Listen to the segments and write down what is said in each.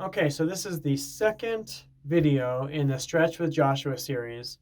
Okay, so this is the second video in the Stretch with Joshua series,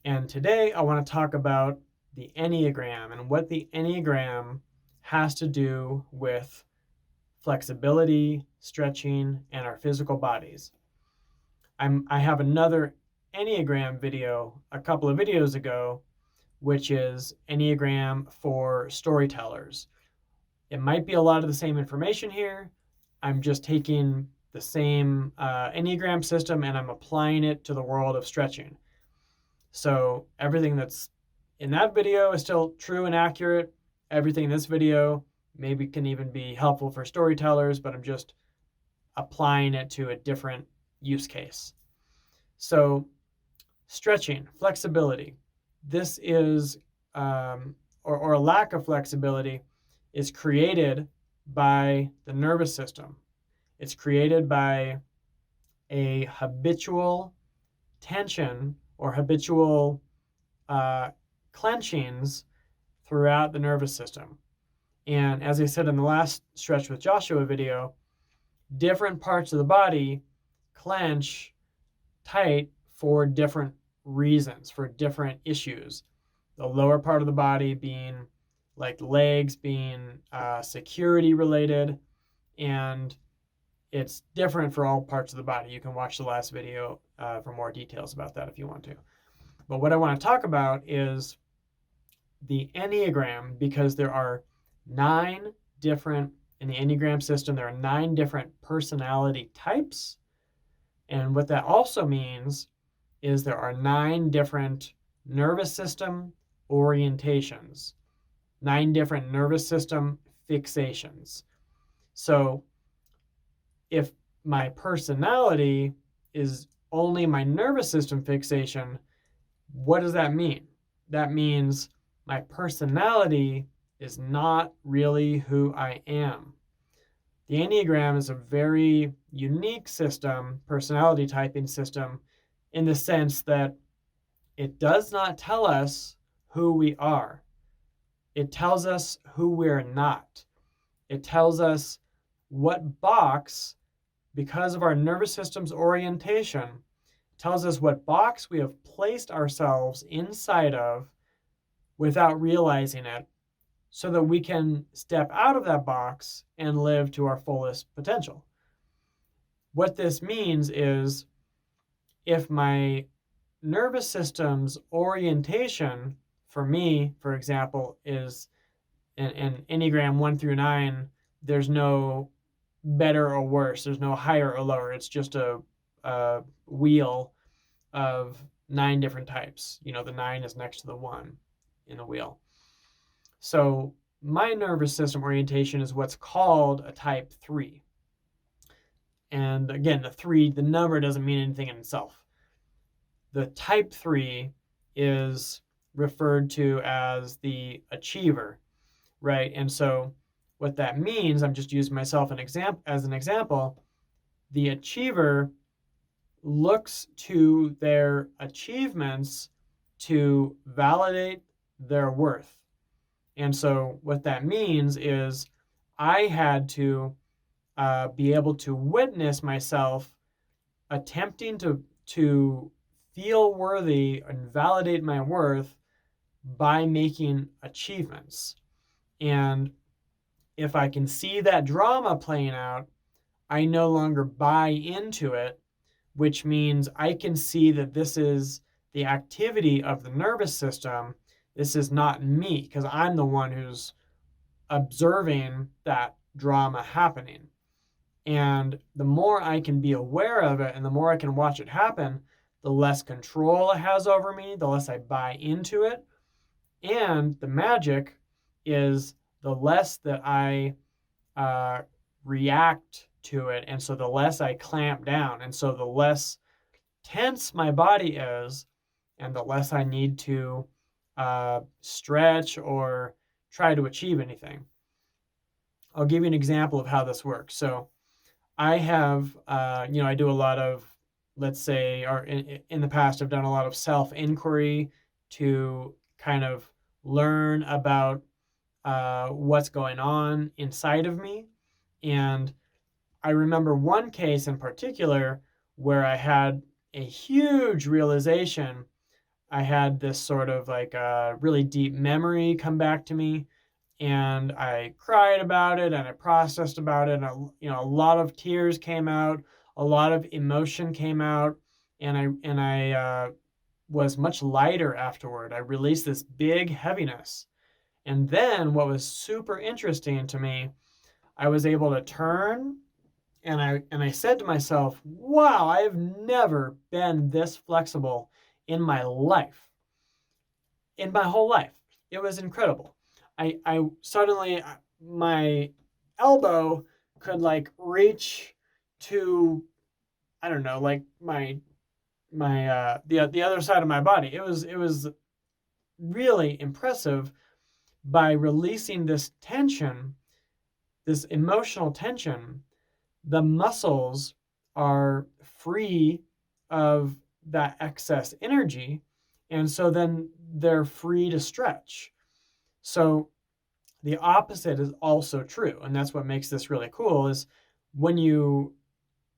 and today I want to talk about the Enneagram and what the Enneagram has to do with flexibility, stretching, and our physical bodies. I have another Enneagram video a couple of videos ago, which is Enneagram for storytellers. It might be a lot of the same information here. I'm just taking the same Enneagram system and I'm applying it to the world of stretching. So everything that's in that video is still true and accurate. Everything in this video maybe can even be helpful for storytellers, but I'm just applying it to a different use case. So stretching, flexibility. This is, or a lack of flexibility is created by the nervous system. It's created by a habitual tension or habitual clenchings throughout the nervous system. And as I said in the last Stretch with Joshua video, different parts of the body clench tight for different reasons, for different issues. The lower part of the body being like legs being security related, and it's different for all parts of the body. You can watch the last video for more details about that if you want to. But what I want to talk about is the Enneagram, because there are 9 different, in the Enneagram system, there are 9 different personality types. And what that also means is there are 9 different nervous system orientations, 9 different nervous system fixations. So if my personality is only my nervous system fixation, what does that mean? That means my personality is not really who I am. The Enneagram is a very unique system, personality typing system, in the sense that it does not tell us who we are. It tells us who we're not. It tells us what box, because of our nervous system's orientation, tells us what box we have placed ourselves inside of without realizing it, so that we can step out of that box and live to our fullest potential. What this means is if my nervous system's orientation, for me, for example, is in Enneagram 1 through 9, there's no better or worse. There's no higher or lower. It's just a wheel of 9 different types. You know, the 9 is next to the 1 in the wheel. So my nervous system orientation is what's called a type 3. And again, the number doesn't mean anything in itself. The type 3 is referred to as the achiever, right? And so what that means, I'm just using myself as an example, the achiever looks to their achievements to validate their worth. And so what that means is I had to be able to witness myself attempting to feel worthy and validate my worth by making achievements. And if I can see that drama playing out, I no longer buy into it, which means I can see that this is the activity of the nervous system. This is not me, because I'm the one who's observing that drama happening. And the more I can be aware of it and the more I can watch it happen, the less control it has over me, the less I buy into it. And the magic is the less that I react to it. And so the less I clamp down. And so the less tense my body is, and the less I need to stretch or try to achieve anything. I'll give you an example of how this works. So I have, I do a lot of, let's say, or in the past, I've done a lot of self-inquiry to kind of learn about what's going on inside of me. And I remember one case in particular where I had a huge realization. I had this sort of like a really deep memory come back to me, and I cried about it and I processed about it. And a lot of tears came out, a lot of emotion came out, and I was much lighter afterward. I released this big heaviness. And then what was super interesting to me, I was able to turn and I said to myself, wow, I have never been this flexible in my life, in my whole life. It was incredible. I suddenly, my elbow could like reach to, I don't know, like the other side of my body. It was really impressive. By releasing this tension, this emotional tension, the muscles are free of that excess energy. And so then they're free to stretch. So the opposite is also true. And that's what makes this really cool is when you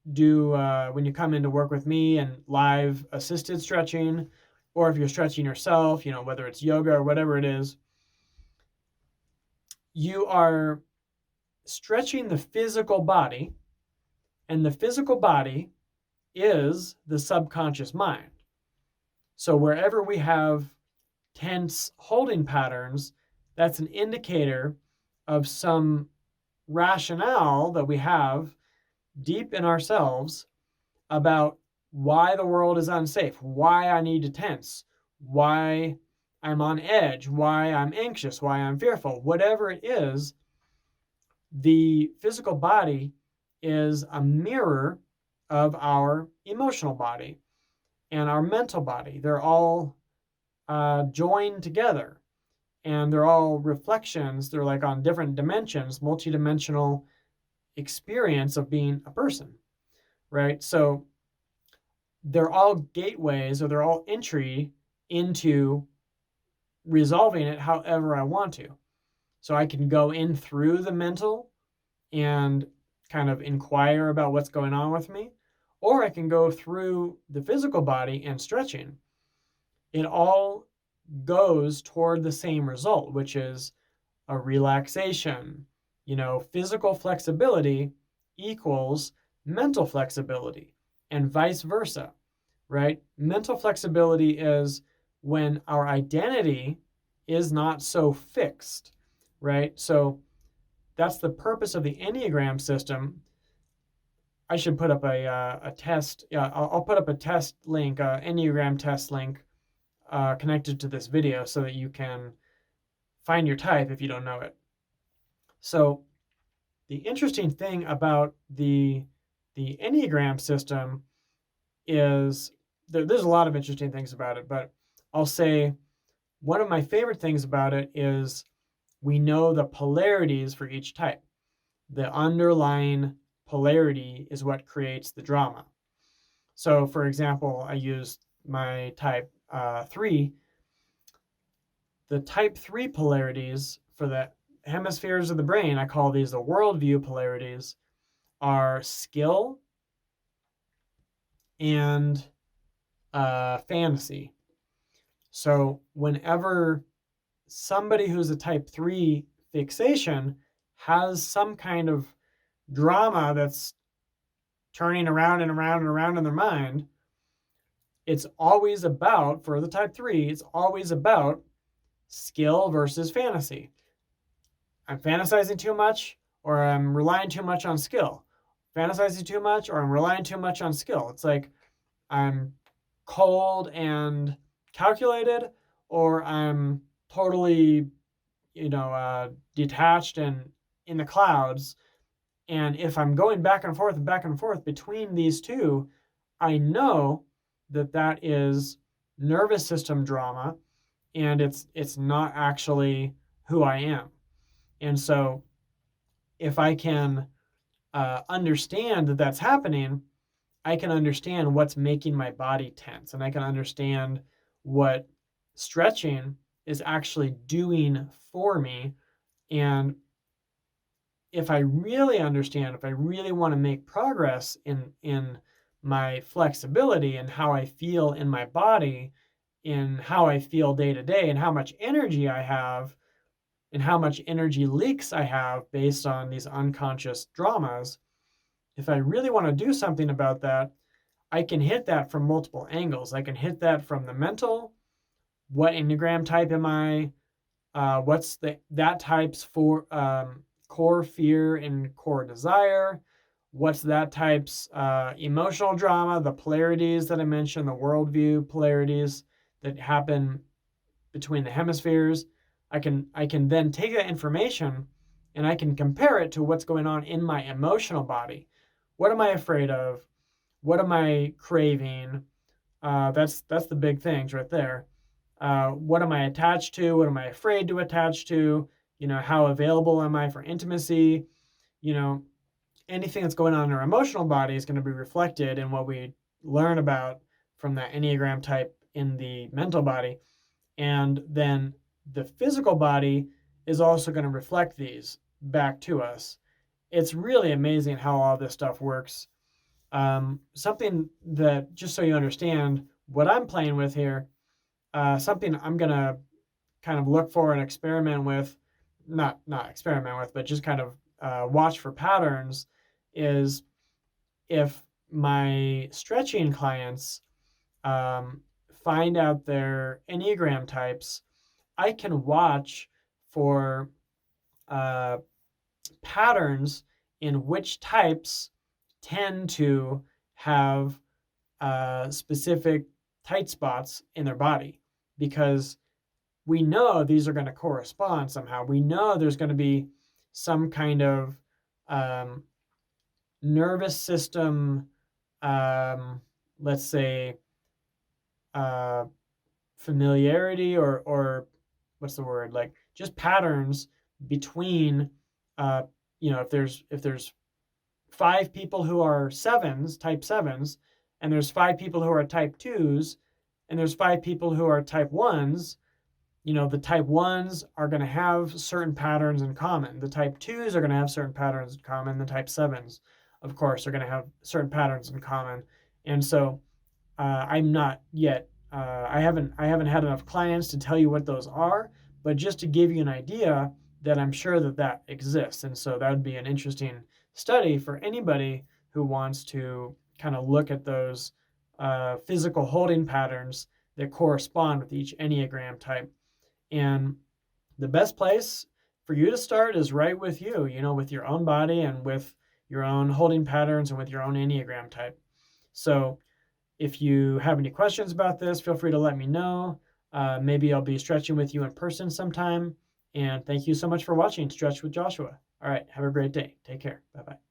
when you come in to work with me and live assisted stretching, or if you're stretching yourself, whether it's yoga or whatever it is, you are stretching the physical body, and the physical body is the subconscious mind. So wherever we have tense holding patterns, that's an indicator of some rationale that we have deep in ourselves about why the world is unsafe, why I need to tense, why I'm on edge, why I'm anxious, why I'm fearful. Whatever it is, the physical body is a mirror of our emotional body and our mental body. They're all joined together, and they're all reflections. They're like on different dimensions, multidimensional experience of being a person, right? So they're all gateways, or they're all entry into resolving it however I want to. So I can go in through the mental and kind of inquire about what's going on with me, or I can go through the physical body and stretching. It all goes toward the same result, which is a relaxation. Physical flexibility equals mental flexibility, and vice versa, right? Mental flexibility is when our identity is not so fixed, right? So that's the purpose of the Enneagram system. I should put up a test. Yeah, I'll put up a test link, Enneagram test link, connected to this video so that you can find your type if you don't know it. So the interesting thing about the Enneagram system is there's a lot of interesting things about it, but I'll say one of my favorite things about it is we know the polarities for each type. The underlying polarity is what creates the drama. So, for example, I used my type 3. The type 3 polarities for the hemispheres of the brain, I call these the worldview polarities, are skill and fantasy. So, whenever somebody who's a type 3 fixation has some kind of drama that's turning around and around and around in their mind, it's always about, for the type 3, it's always about skill versus fantasy. I'm fantasizing too much, or I'm relying too much on skill. Fantasizing too much, or I'm relying too much on skill. It's like I'm cold and calculated, or I'm totally, detached and in the clouds. And if I'm going back and forth between these two, I know that is nervous system drama, and it's not actually who I am. And so if I can understand that that's happening, I can understand what's making my body tense, and I can understand what stretching is actually doing for me. And if I really understand, if I really want to make progress in my flexibility and how I feel in my body, in how I feel day to day, and how much energy I have, and how much energy leaks I have based on these unconscious dramas, if I really want to do something about that, I can hit that from multiple angles. I can hit that from the mental. What Enneagram type am I? What's that type's for core fear and core desire? What's that type's emotional drama? The polarities that I mentioned, the worldview polarities that happen between the hemispheres. I can then take that information and I can compare it to what's going on in my emotional body. What am I afraid of? What am I craving? That's the big things right there. What am I attached to? What am I afraid to attach to? How available am I for intimacy? You know, anything that's going on in our emotional body is going to be reflected in what we learn about from that Enneagram type in the mental body. And then the physical body is also going to reflect these back to us. It's really amazing how all this stuff works. Something that, just so you understand what I'm playing with here, something I'm going to kind of look for and experiment with, not experiment with, but just kind of watch for patterns, is if my stretching clients find out their Enneagram types, I can watch for patterns in which types tend to have specific tight spots in their body, because we know these are going to correspond somehow. We know there's going to be some kind of nervous system, let's say, familiarity, or what's the word, like just patterns between if there's 5 people who are type sevens, and there's 5 people who are type 2s, and there's 5 people who are type 1s. The type 1s are going to have certain patterns in common. The type 2s are going to have certain patterns in common. The type 7s, of course, are going to have certain patterns in common. And so I'm not yet, I haven't had enough clients to tell you what those are, but just to give you an idea that I'm sure that exists. And so that would be an interesting study for anybody who wants to kind of look at those physical holding patterns that correspond with each Enneagram type. And the best place for you to start is right with you, with your own body and with your own holding patterns and with your own Enneagram type. So if you have any questions about this, feel free to let me know. Maybe I'll be stretching with you in person sometime. And thank you so much for watching Stretch with Joshua. All right, have a great day. Take care. Bye-bye.